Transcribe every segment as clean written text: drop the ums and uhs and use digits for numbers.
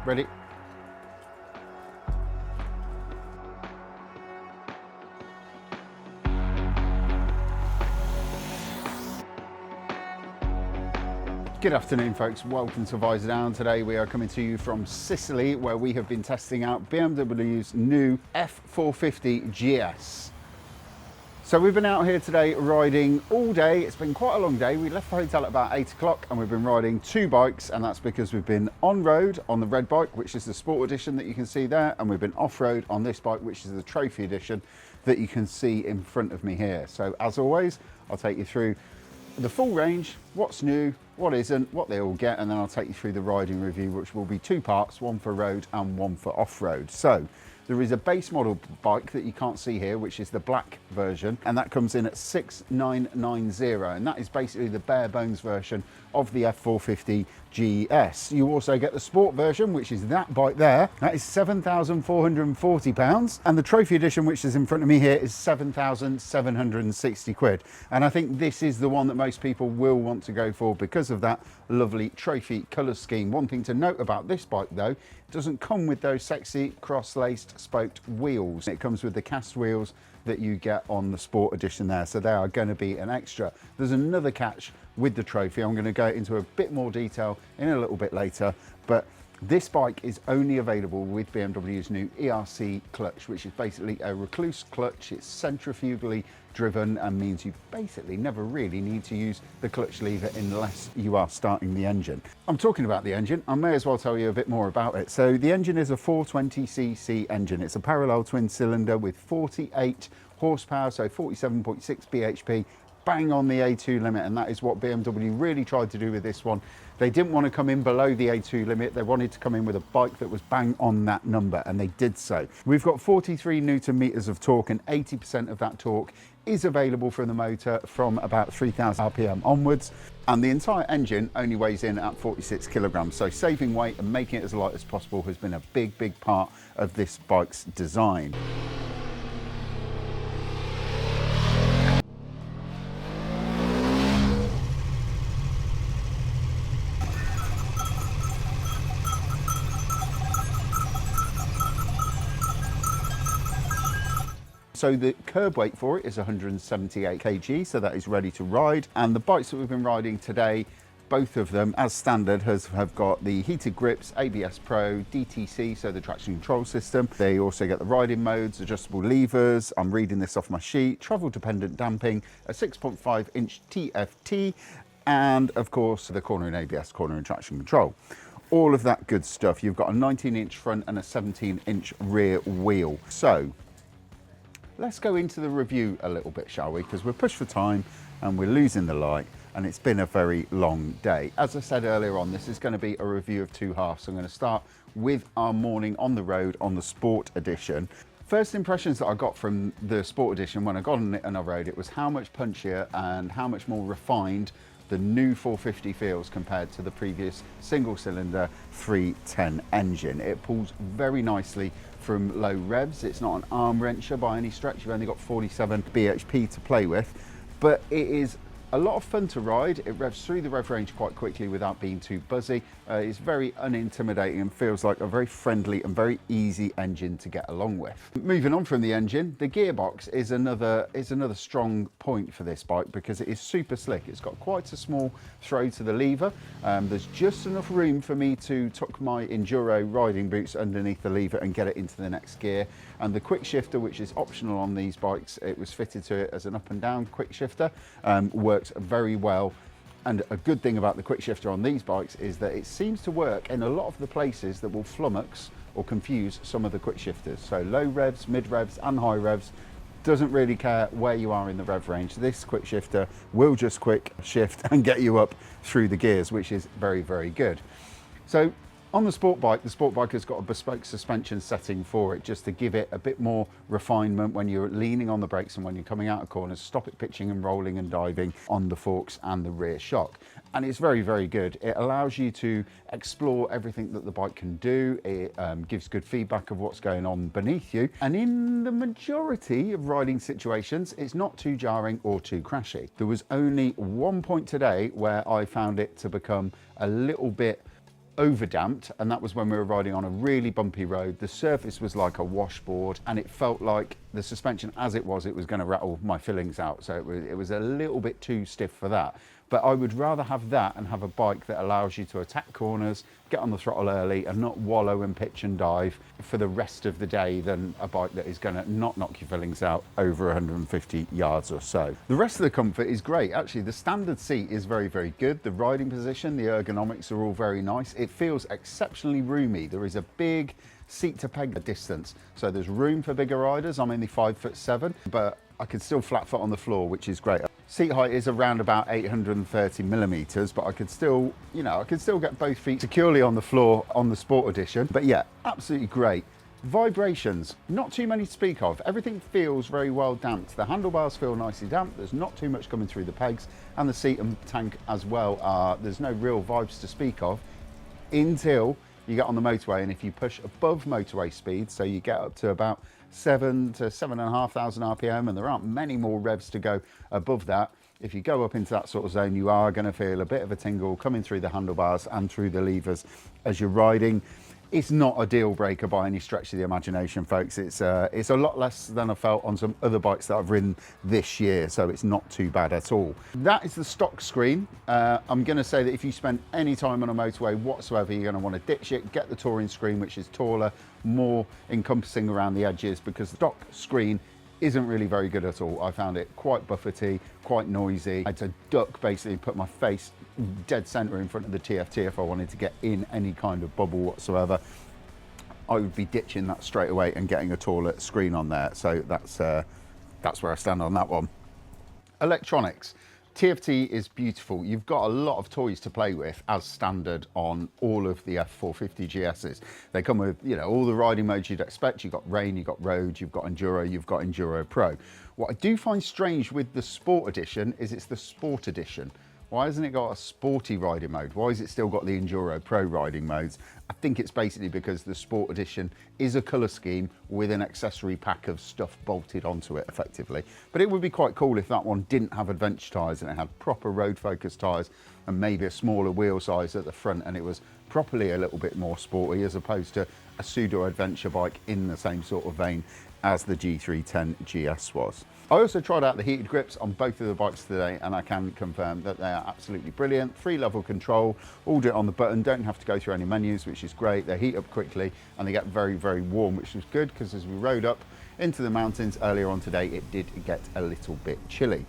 Ready? Good afternoon, folks. Welcome to Visordown. Today we are coming to you from Sicily, where we have been testing out BMW's new F450 GS. So we've been out here today riding all day. It's been quite a long day. We left the hotel at about 8 o'clock and we've been riding two bikes, and that's because we've been on road on the red bike, which is the Sport Edition that you can see there, and we've been off road on this bike, which is the Trophy Edition that you can see in front of me here. So as always, I'll take you through the full range, what's new, what isn't, what they all get, and then I'll take you through the riding review, which will be two parts, one for road and one for off-road. So there is a base model bike that you can't see here, which is the black version, and that comes in at 6,990, and that is basically the bare bones version of the F450 GS. You also get the sport version, which is that bike there. That is £7,440, and the Trophy Edition, which is in front of me here, is 7,760 quid. And I think this is the one that most people will want to go for because of that lovely trophy colour scheme. One thing to note about this bike though, it doesn't come with those sexy cross-laced spoked wheels. It comes with the cast wheels that you get on the Sport Edition there, so they are going to be an extra. There's another catch with the Trophy. I'm going to go into a bit more detail in a little bit later, but this bike is only available with BMW's new ERC clutch, which is basically a recluse clutch. It's centrifugally driven and means you basically never really need to use the clutch lever unless you are starting the engine. I'm talking about the engine, I may as well tell you a bit more about it. So the engine is a 420cc engine. It's a parallel twin cylinder with 48 horsepower, so 47.6 bhp, bang on the A2 limit, and that is what BMW really tried to do with this one. They didn't want to come in below the A2 limit. They wanted to come in with a bike that was bang on that number, and they did so. We've got 43 Newton meters of torque, and 80% of that torque is available from the motor from about 3,000 RPM onwards. And the entire engine only weighs in at 46 kilograms. So saving weight and making it as light as possible has been a big, big part of this bike's design. So the curb weight for it is 178 kg, so that is ready to ride. And the bikes that we've been riding today, both of them, as standard, have got the heated grips, ABS Pro, DTC, so the traction control system. They also get the riding modes, adjustable levers, I'm reading this off my sheet, travel dependent damping, a 6.5 inch TFT, and of course the corner and ABS, corner and traction control. All of that good stuff. You've got a 19 inch front and a 17 inch rear wheel. So let's go into the review a little bit, shall we? Because we're pushed for time and we're losing the light, and it's been a very long day. As I said earlier on, this is going to be a review of two halves. So I'm going to start with our morning on the road on the Sport Edition. First impressions that I got from the Sport Edition when I got on it and I rode it was how much punchier and how much more refined the new 450 feels compared to the previous single cylinder 310 engine. It pulls very nicely from low revs. It's not an arm wrencher by any stretch. You've only got 47 bhp to play with, but it is a lot of fun to ride. It revs through the rev range quite quickly without being too buzzy. It's very unintimidating and feels like a very friendly and very easy engine to get along with. Moving on from the engine, the gearbox is another strong point for this bike because it is super slick. It's got quite a small throw to the lever. There's just enough room for me to tuck my Enduro riding boots underneath the lever and get it into the next gear. And the quick shifter, which is optional on these bikes, it was fitted to it as an up and down quick shifter, works very well. And a good thing about the quick shifter on these bikes is that it seems to work in a lot of the places that will flummox or confuse some of the quick shifters. So low revs, mid revs and high revs, doesn't really care where you are in the rev range. This quick shifter will just quick shift and get you up through the gears, which is very, very good. So on the sport bike has got a bespoke suspension setting for it, just to give it a bit more refinement when you're leaning on the brakes and when you're coming out of corners, stop it pitching and rolling and diving on the forks and the rear shock. And it's very, very good. It allows you to explore everything that the bike can do. It gives good feedback of what's going on beneath you. And in the majority of riding situations, it's not too jarring or too crashy. There was only one point today where I found it to become a little bit over damped, and that was when we were riding on a really bumpy road. The surface was like a washboard, and it felt like the suspension as it was going to rattle my fillings out. So it was a little bit too stiff for that. But I would rather have that and have a bike that allows you to attack corners, get on the throttle early, and not wallow and pitch and dive for the rest of the day than a bike that is going to not knock your fillings out over 150 yards or so. The rest of the comfort is great. Actually, the standard seat is very, very good. The riding position, the ergonomics are all very nice. It feels exceptionally roomy. There is a big seat to peg distance, so there's room for bigger riders. I'm only 5'7", but I could still flat foot on the floor, which is great. Seat height is around about 830 millimeters, but I could still, I could still get both feet securely on the floor on the Sport Edition. But yeah, absolutely great. Vibrations, not too many to speak of. Everything feels very well damped. The handlebars feel nicely damped. There's not too much coming through the pegs, and the seat and tank as well there's no real vibes to speak of until you get on the motorway. And if you push above motorway speed, so you get up to about 7 to 7,500 RPM, and there aren't many more revs to go above that. If you go up into that sort of zone, you are going to feel a bit of a tingle coming through the handlebars and through the levers as you're riding. It's not a deal breaker by any stretch of the imagination, folks. It's a lot less than I felt on some other bikes that I've ridden this year, so it's not too bad at all. That is the stock screen. I'm going to say that if you spend any time on a motorway whatsoever, you're going to want to ditch it, get the touring screen, which is taller, more encompassing around the edges, because the stock screen isn't really very good at all. I found it quite buffety, quite noisy. I had to duck, basically put my face dead center in front of the TFT if I wanted to get in any kind of bubble whatsoever. I would be ditching that straight away and getting a taller screen on there. So that's where I stand on that one. Electronics. TFT is beautiful. You've got a lot of toys to play with as standard on all of the F450 GSs. They come with, all the riding modes you'd expect. You've got rain, you've got road, you've got enduro, you've got enduro pro. What I do find strange with the Sport Edition is it's the Sport Edition. Why hasn't it got a sporty riding mode? Why has it still got the Enduro Pro riding modes? I think it's basically because the Sport Edition is a colour scheme with an accessory pack of stuff bolted onto it effectively. But it would be quite cool if that one didn't have adventure tyres and it had proper road focused tyres and maybe a smaller wheel size at the front, and it was properly a little bit more sporty as opposed to a pseudo adventure bike in the same sort of vein as the G310 GS was. I also tried out the heated grips on both of the bikes today, and I can confirm that they are absolutely brilliant. 3-level control, all do it on the button, don't have to go through any menus, which is great. They heat up quickly and they get very, very warm, which was good because as we rode up into the mountains earlier on today, it did get a little bit chilly.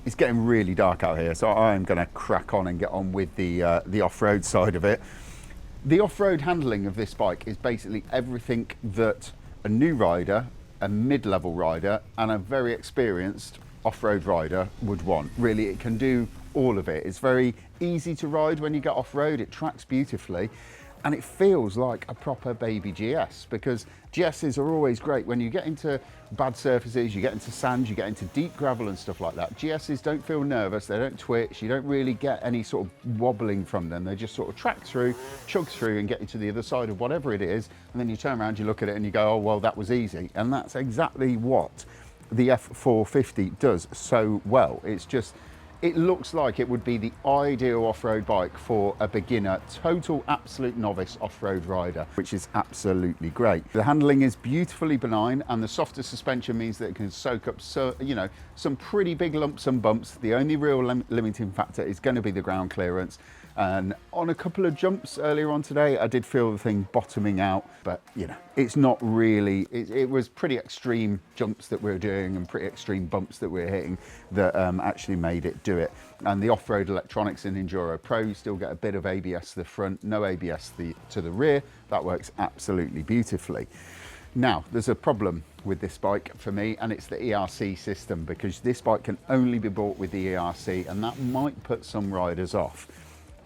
It's getting really dark out here, so I'm going to crack on and get on with the off-road side of it. The off-road handling of this bike is basically everything that a new rider, a mid-level rider, and a very experienced off-road rider would want. Really, it can do all of it. It's very easy to ride when you get off-road. It tracks beautifully, and it feels like a proper baby GS, because GSs are always great when you get into bad surfaces, you get into sand, you get into deep gravel and stuff like that. GSs don't feel nervous, they don't twitch, you don't really get any sort of wobbling from them. They just sort of track through, chug through and get you to the other side of whatever it is, and then you turn around, you look at it and you go, oh well, that was easy. And that's exactly what the F450 does so well. It looks like it would be the ideal off-road bike for a beginner, total absolute novice off-road rider, which is absolutely great. The handling is beautifully benign, and the softer suspension means that it can soak up some pretty big lumps and bumps. The only real limiting factor is going to be the ground clearance. And on a couple of jumps earlier on today, I did feel the thing bottoming out, but it's not really, it was pretty extreme jumps that we were doing and pretty extreme bumps that we were hitting that actually made it do it. And the off-road electronics in Enduro Pro, you still get a bit of ABS to the front, no ABS to the rear. That works absolutely beautifully. Now, there's a problem with this bike for me, and it's the ERC system, because this bike can only be bought with the ERC, and that might put some riders off.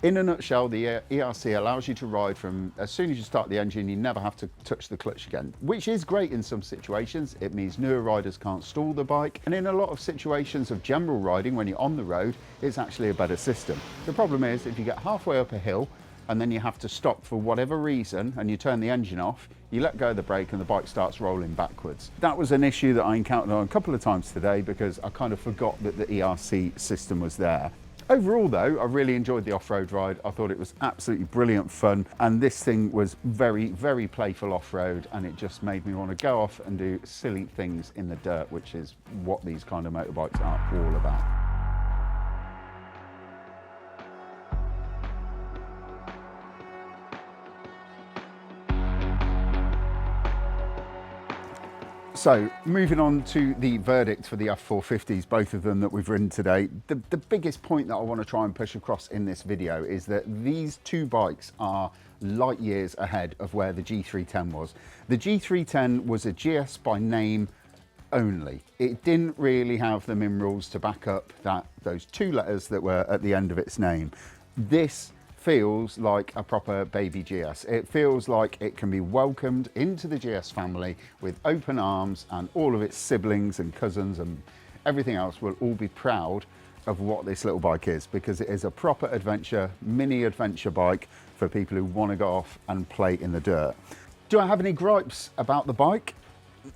In a nutshell, the ERC allows you to ride from as soon as you start the engine, you never have to touch the clutch again, which is great in some situations. It means newer riders can't stall the bike. And in a lot of situations of general riding, when you're on the road, it's actually a better system. The problem is if you get halfway up a hill and then you have to stop for whatever reason and you turn the engine off, you let go of the brake and the bike starts rolling backwards. That was an issue that I encountered on a couple of times today because I kind of forgot that the ERC system was there. Overall though, I really enjoyed the off-road ride. I thought it was absolutely brilliant fun, and this thing was very, very playful off-road, and it just made me want to go off and do silly things in the dirt, which is what these kind of motorbikes are all about. So moving on to the verdict for the F450s, both of them that we've ridden today, the biggest point that I want to try and push across in this video is that these two bikes are light years ahead of where the G310 was. The G310 was a GS by name only. It didn't really have the minerals to back up those two letters that were at the end of its name. This feels like a proper baby GS. It feels like it can be welcomed into the GS family with open arms, and all of its siblings and cousins and everything else will all be proud of what this little bike is, because it is a proper adventure, mini adventure bike for people who want to go off and play in the dirt. Do I have any gripes about the bike?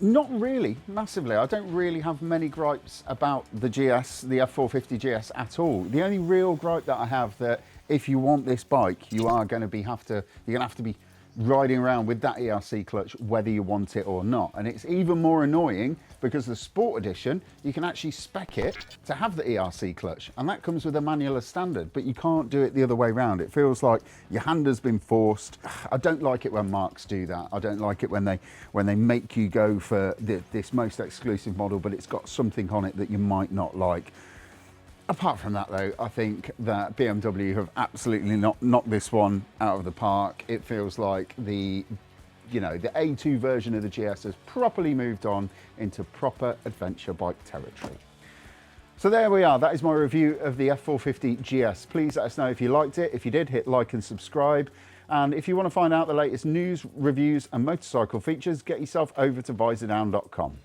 Not really, massively. I don't really have many gripes about the GS, the F450 GS at all. The only real gripe that I have, that if you want this bike, you are going to have to be riding around with that ERC clutch whether you want it or not. And it's even more annoying because the Sport Edition, you can actually spec it to have the ERC clutch, and that comes with a manual as standard, but you can't do it the other way around. It feels like your hand has been forced. I don't like it when marques do that. I don't like it when they make you go for this most exclusive model, but it's got something on it that you might not like. Apart from that though, I think that BMW have absolutely knocked this one out of the park. It feels like the A2 version of the GS has properly moved on into proper adventure bike territory. So there we are, that is my review of the F450 GS. Please let us know if you liked it. If you did, hit like and subscribe. And if you want to find out the latest news, reviews and motorcycle features, get yourself over to Visordown.com.